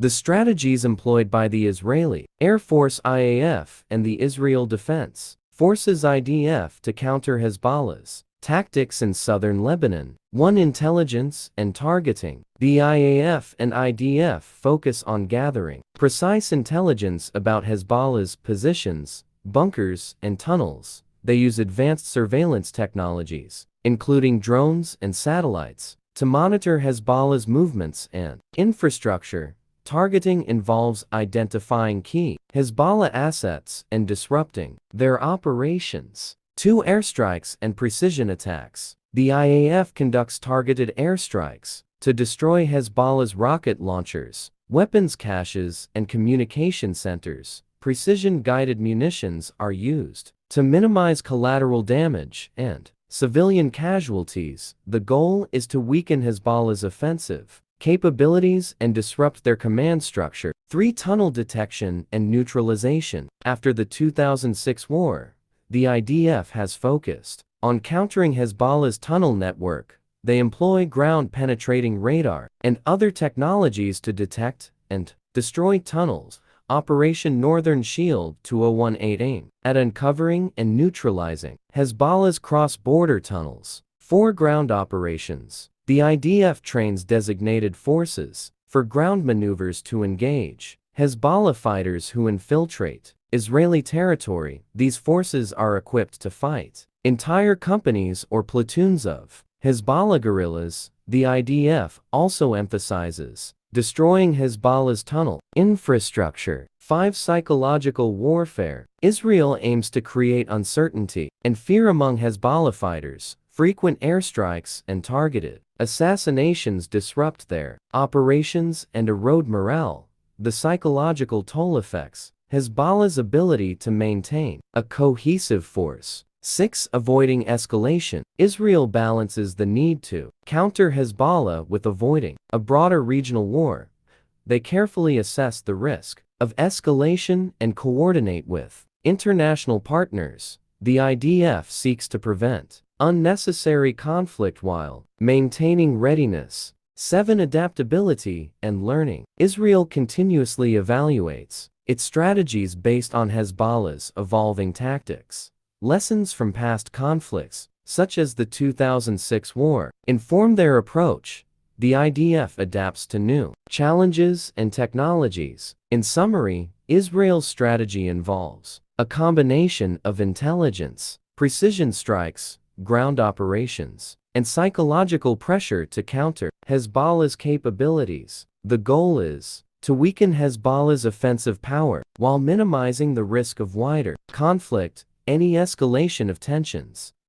The strategies employed by the Israeli Air Force IAF and the Israel Defense Forces IDF to counter Hezbollah's tactics in southern Lebanon. 1. Intelligence and targeting. The IAF and IDF focus on gathering precise intelligence about Hezbollah's positions, bunkers, and tunnels. They use advanced surveillance technologies, including drones and satellites, to monitor Hezbollah's movements and infrastructure. Targeting involves identifying key Hezbollah assets and disrupting their operations. 2. Airstrikes and precision attacks. The IAF conducts targeted airstrikes to destroy Hezbollah's rocket launchers, weapons caches, and communication centers. Precision-guided munitions are used to minimize collateral damage and civilian casualties. The goal is to weaken Hezbollah's offensive capabilities and disrupt their command structure. 3. Tunnel detection and neutralization. After the 2006 war, the IDF has focused on countering Hezbollah's tunnel network. They employ ground-penetrating radar and other technologies to detect and destroy tunnels. Operation Northern Shield 2018 aimed at uncovering and neutralizing Hezbollah's cross-border tunnels. 4. Ground operations. The IDF trains designated forces for ground maneuvers to engage Hezbollah fighters who infiltrate Israeli territory. These forces are equipped to fight entire companies or platoons of Hezbollah guerrillas. The IDF also emphasizes destroying Hezbollah's tunnel infrastructure. 5. Psychological warfare. Israel aims to create uncertainty and fear among Hezbollah fighters. Frequent airstrikes and targeted assassinations disrupt their operations and erode morale. The psychological toll affects Hezbollah's ability to maintain a cohesive force. 6. Avoiding escalation. Israel balances the need to counter Hezbollah with avoiding a broader regional war. They carefully assess the risk of escalation and coordinate with international partners. The IDF seeks to prevent unnecessary conflict while maintaining readiness. 7. Adaptability and learning. Israel continuously evaluates its strategies based on Hezbollah's evolving tactics. Lessons from past conflicts, such as the 2006 war, inform their approach. The IDF adapts to new challenges and technologies. In summary, Israel's strategy involves a combination of intelligence, precision strikes, ground operations, and psychological pressure to counter Hezbollah's capabilities. The goal is to weaken Hezbollah's offensive power while minimizing the risk of wider conflict. Any escalation of tensions